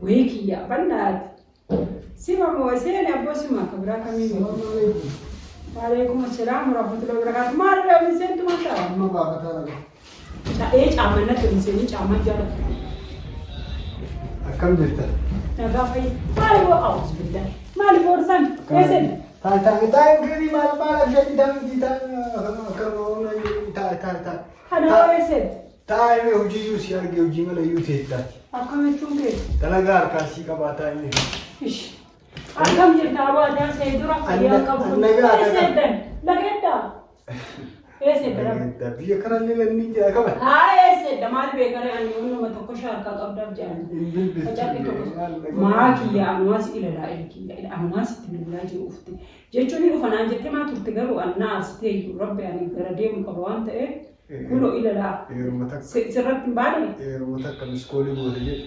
ويك يا بنات سيما موسين أبو سيما كبرى كمين وعليكم السلام ورحمة الله وبركاته ما أعرف من سنتم ما شاء ما بعرف لا إيش عملنا تنسيني إيش عمل جرب كم جبت؟ نقافي ما لي أعوذ بالله ما لي فرصان يسد تاي كذي ما جدي تاي كرونا تاي أنا يسد تاي में उजी यूज़ यार के उजी में लयूँ थे इतना आपका मैं चुंगे तलागार काशी का बात है नहीं इश आपका मुझे दावा दा से दूर आया कब यसेद लगेता यसेद तभी ये करने ले नहीं क्या कब हाँ यसेद माल बेकार है अन्य उन्होंने मत को शार का कब डब जाने बच्चा के तो माँ की या अनुवास इलाला इनकी अनुवास इतने जो उफ़ते जेचुनी उफ़ना जेते माँ तुरते करो अन्नास ते रब्बे यानी गरदे मुकबवान ते كله إلى لا. سرت بعدين. متك مسكولي بودي.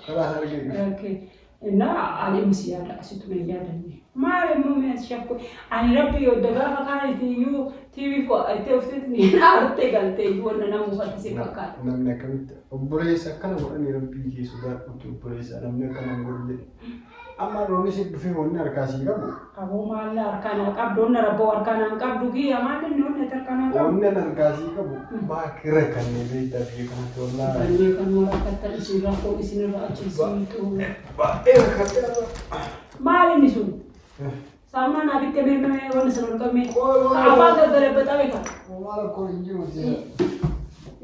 خلاص هرجع. أوكي. لا على مسيادة أسيتم يادني. ما على مو شافوا. أنا ربي يودعها فكان تيجي فو تفتني. أرتي قلتي يقول أنا مو فاتسي فكان. نمنا كميت. بريس كنا بقولني ربي يسوع كنت بريس أنا من كنا نقول أما روني سيد في هون أركاسي كابو. أبو مال أركانا كابدون ربو أركانا كابدوكي أما دنيون أركانا كابو. هون أركاسي كابو. باكرة كني بيتا في كنا تولا. كني كنا كتر إسيرا كو إسيرا أجلسين تو. باكرة كتر. مال نسون. سامنا نبي تمر में वन सरोवर का में आवाज़ दरे बतावे का हमारा कोई नहीं होती है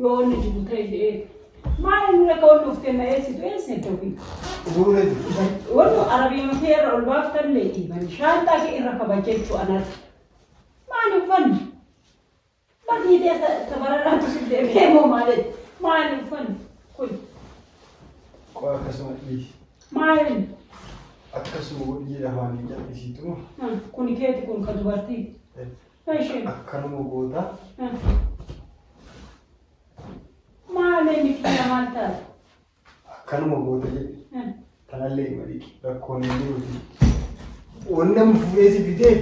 यो ने जुटे ये मारे मेरे को लुफ्ते में ऐसे तो ऐसे तो भी वो है वो तो अरबी में फिर और बात कर लेती मैं शांता के इरका बच्चे चु अनर माने फन बाकी दे तबारा रात से दे में मारे माने फन कोई कसम ली मारे akkasuma waliin hawaanii jalqisiitu kuni keeti kun kan dubartii akkanuma goota maalee miidhagina maal taate akkanuma goota jedhe kanallee marii rakkoon inni nuti wannan fuudheesi fidee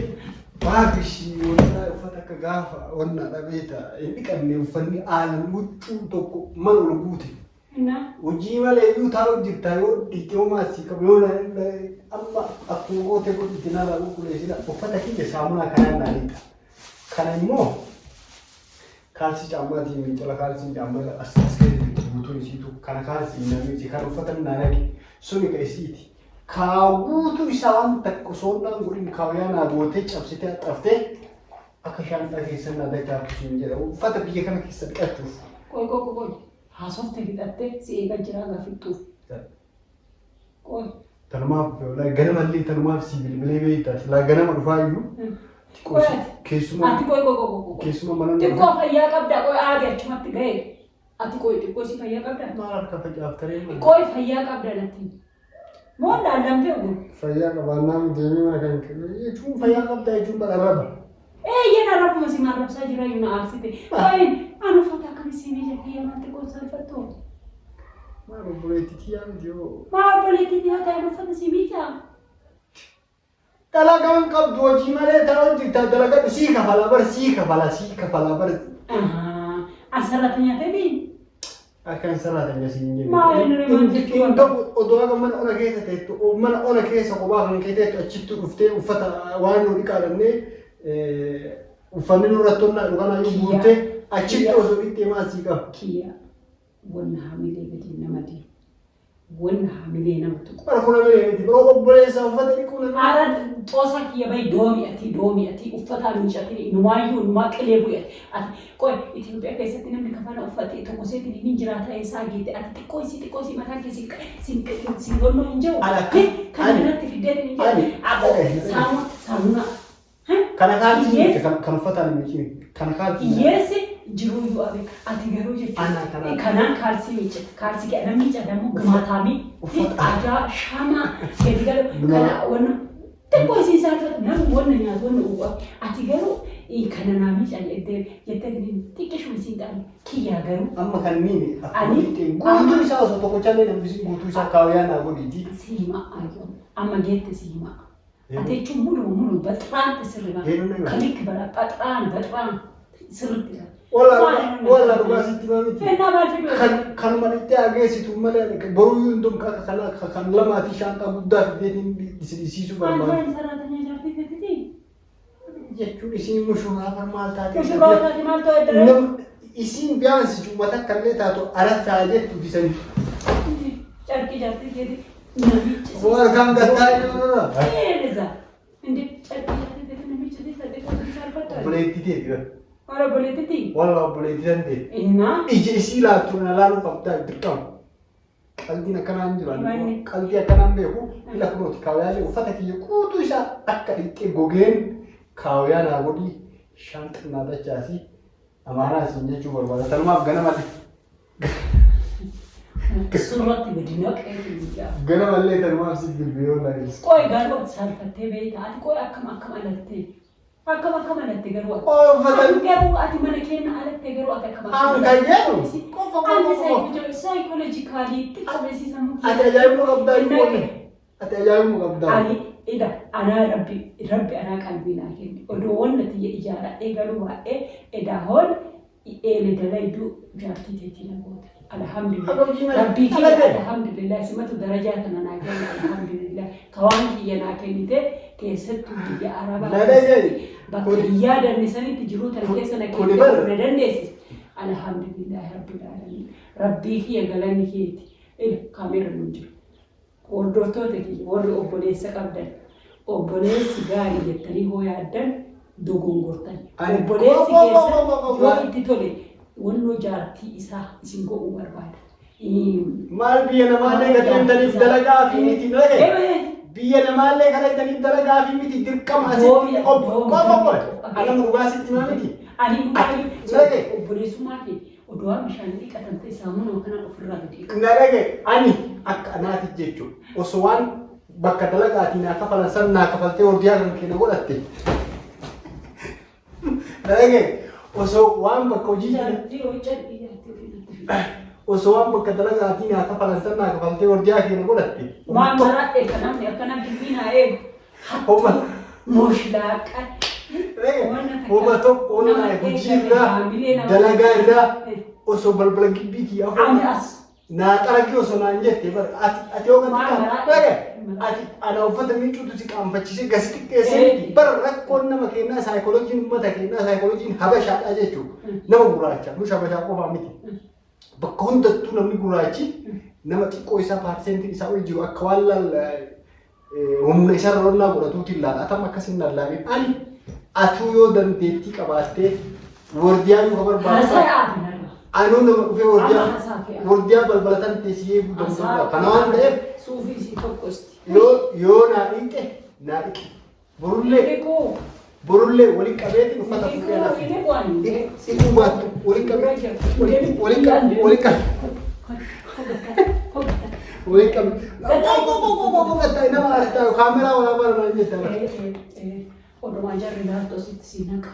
baabishii wanta uffata akka gaafa wanna dhabeeta hin dhiqanne uffanni aalan huccuu tokko mana ol guute hojii malee iyyuu taa'u jirta yoo dhiittoomaa asii qabu yoo amma akkuma goote godhiti naala qulqulleessina uffata kiyya saamunaa kanaan naanidha. Kana immoo kaalsii caammaatiin miicala kaalsiin caammaa as keessatti guutuun isiitu kana kaalsiin namichi kan uffatan naanaqe suni ka isiiti. Kaawuutu isaa waan takka soodhaan godhin kaawyaanaa gootee cabsitee haxxaftee akka shaanxaa keessan naada jaartuun jedha uffata biyya kana keessa dhiqachuuf. Qoy. Haasofte hidhattee si eegaa jiraa gaafittuuf. Qoy. Tanumaaf ganamallee tanumaaf si bilbilee beektaa silaa ganama dhufaa iyyuu. Keessumaa. Ati qoy. Keessumaa mana. Xiqqoo fayyaa qabdaa qoy aadee achumatti ga'e. Ati qoy xiqqoo si fayyaa qabdaa. Maal akka facaaftee? Qoy fayyaa qabdaa natti. Moo laallamtee ogu? Fayyaa qabaannaan deemee mana kan jechuun fayyaa qabdaa jechuun badhaadha. Yena rakkuma si marrabsaa jira iyyuu na aarsite. Qoy anu uffata akkamii siinii jalqii yamatti qoonsalfattu. Maal obboleettii yaa miti yoo. Maal obboleettii yaa ta'e uffata si miicaa. Dalagaan qabdu hojii malee ta'uu jirta dalagaa sii kafala bar. Asirratti nyaatanii. Akkan sararaan siin jedhu. Maal inni maal odoo akka mana ona keessa teettu mana ona keessa kophaa kan keeteettu achitti dhuftee uffata waan nu dhiqaadhannee uffanni nurratti onnaa dhuganaa yoo guutee achitti osoo itti maasii qaba. Kiyya wanna hamilee gadi nama deemu. Wanna hamilee nama tuqu. Bara kuna milee miti biroo obboleessa uffata dhiquu nama. Ara xoosa kiyya bayi doomi ati uffata miicatini numaayyuu numaa qilee bu'e ati qoy Itoophiyaa keessatti namni kafana uffatee tokko seetiin ni jiraata isaa geete ati xiqqoo isii mataa keessi si gonno hin jiru. Kan irratti fiddeen hin jiru. Saamuna. Kana kaalsii kan uffataan miicini. Kana kaalsii. Hiyyeessi jiruu iyyuu abe ati garuu jechuudha. Kanaan kaalsii miicca. Kaalsii jedhama miicca dammoo gumaataamii. Aadaa shamaa gadi galu kana wanna xiqqoo isii isaarratti namni wanna nyaatu wanna uwwa ati garuu kana naa miiccan jettee xiqqishuu isiin dhabe kiyyaa garuu. Amma kan miini guutuu isaa osoo tokkochallee namni guutuu isaa kaawyaanaa godhiiti. Siima ayyoon amma geette siima. Ati jechuun mulu baxraan sirriba. Kalikki bara baxraan sirritti. Wala dhugaa sitti maamiti. Fennaa maal fiduu? Kanuma itti ageessitu malee boruu hundum kan lamaati shaantaa guddaa fideetiin isiisu barbaadu. Waan saraatanii jaartii feetiti. Jechuun isiin mushurraa maal taate? Mushurraa taate maal ta'e? Isiin biyaansi cuma takka illee taatu arattaa jettu bisanii. Carqii jaartii feeti. Namichi. Warqaan gattaa jirudha. Eeza. Indi carqii jaartii feeti namichi sadii kan saalfataa. Buleetti ta'e. Wala buleetti. Wala buleetti ta'e. Innaa. Ija isii laattu na laaluu qabdaa dirqama. Qalbiin akkanaan jiran qalbii akkanaan beeku ila kunuuti kaawayaalee uffata kiyya guutuu isaa akka dhiqee gogeen kaawayaa naa godhii shaanxannaa dachaasii amaanaa isin jechuu barbaada. Tanumaaf ganamallee. Suurratti gadi naqee ganamallee tanumaaf si bilbiloo laalis. Qoy garuu saalfattee beektaa ati qoy akkam alattee. Akkam alattee garuu ati. Uffatan. Garuu ati mana keenya alattee garuu ati akkam. Aan kan jedhu. Ante psychologically xiqqabeessiisa muki. Ati ajaa'ibuma qabdaa hin boone. Ati ajaa'ibuma qabdaa. Ani ida anaa rabbi anaa qalbii naa kenni. Odoo wanna tiyya ijaaradhee garuu baay'ee edaa hoon eele dalayduu jaartii teetii na goote. Alhamdulillah. Rabbii kiyya alhamdulillah simatu darajaa kana naa kenna alhamdulillah. Kawaan kiyya naa kennite keessattuu biyya Arabaa. Bakka biyyaa dandeessanitti jiruu tan keessa na kenna na dandeessis. Alhamdulillah rabbil alamin. Rabbii kiyya galanni keeti. Kaamera nu jiru. Hordoftoota kiyya warri obboleessa qabdan. Obboleessi gaarii jettanii hoo yaaddan dogongortan. Obboleessi keessa yoo itti tole wannoo jaartii isaa isin godhuu barbaada. Maal biyya namaallee gadhiisaniif dalagaa fi miti dhagee. Biyya namaallee kadhataniif dalagaa fi miti dirqama asitti anam dhugaasitti maa miti. Ani dhugaa obboleessummaa kee odoo bishaan dhiqatan ta'e saamunaa kana ofirraa gadi. Na dhagee ani akka anaati jechuudha. Osoo waan bakka dalagaatiin naa kafalan san naa kafaltee hordii kan kenna godhatte. Na dhagee osoo waan bakka hojii osoo waan bakka dalagaatiin naa kafalan san naa kafaltee hordii kenna godhatte. Waan maraadhe kan namni akkana bilbiinaa eegu. Homa mooshilaaqa. Homa tokko onaa hojiirraa dalagaa irraa osoo balbala gibbii kiyyaa Anas. Naa qaraqii osoo naan jette ati yoo gadi ati ana uffata miicuutu si qaanfachiisee gasi xiqqeessee bara rakkoon nama kennaa saayikolojiin uummata kennaa saayikolojiin habashaadhaa jechuudha. Nama gurraacha nuti habashaa qofaa miti. Bakka hundattuu namni gurraachi nama xiqqoo isaa paarsentiin isaa ol jiru akka waan humna isarra onnaa godhatuutiin laala. Atam akkasiin lallaabiin ani atuu yoo dandeettii qabaattee wardiyaa yoo barbaadu. Anuu nama dhufee wardiyaa balbalatan teessee eeguu danda'a. Kana waan ta'eef yoo naa dhiqe naa dhiqe. Borullee waliin qabeetiin uffata fuudhee lafa. Itti baattu waliin qabee waliin qabee nama argaa kaameraa waraabaa nama jettan. Odumaa jarri laaltoo sitti si naqa.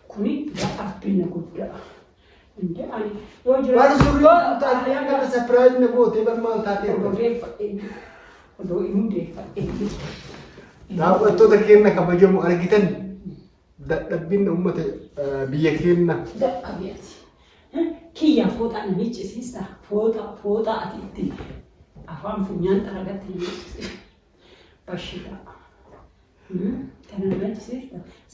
Kuni dhaabbiin guddaa. Waan suurri taatee akka sapiraayiz na gootee barmaal taatee odoo inni deeffadhe. Daawwattoota keenya kabajamu argitan dadhabbiin uummata biyya keenya. Dadhabeeti. Kiyyaa fooxaa namichi siista fooxaa ati itti afaan funyaan xaragatti namichi bashiidha.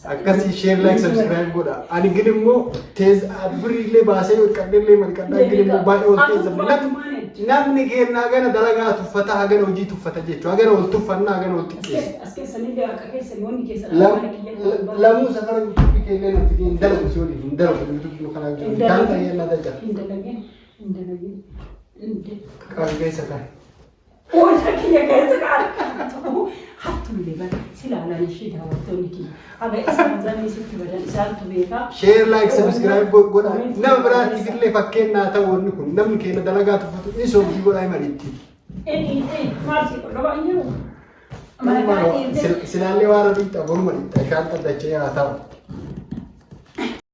Akkasii share like subscribe godha. Ani gidi immoo tees abbirillee baasee qaqqallee malqadhaa gidi immoo baay'ee ol teessa. Namni kennaa gana dalagaa tuffata hagana hojii tuffata jechuudha. Hagana ol tuffannaa hagana ol xiqqeessa. As keessanillee akka keessan yoonni keessan lamuu safara yuutuubii keellee namti hin dalagu si waliin hin dalagu yuutuubii kanaa jiru. Kan ta'ee na daja. Hin dalagin. Kan keessa kan. Wanta kiyya keessa kan. Hattuullee bara silaalaan ishee daawwattoonni kiyya. Haga isaan zamee sitti badan isaantu beekaa. Share like subscribe godha. Nama biraatiif illee fakkeenyaa ta'u wanni kun namni keenya dalagaa tuffatu inni soogii godhaa himanitti. Maal si qodha baay'ee. Silaallee waan dhiitta boruma dhiitta shaanxa dachee haa ta'u.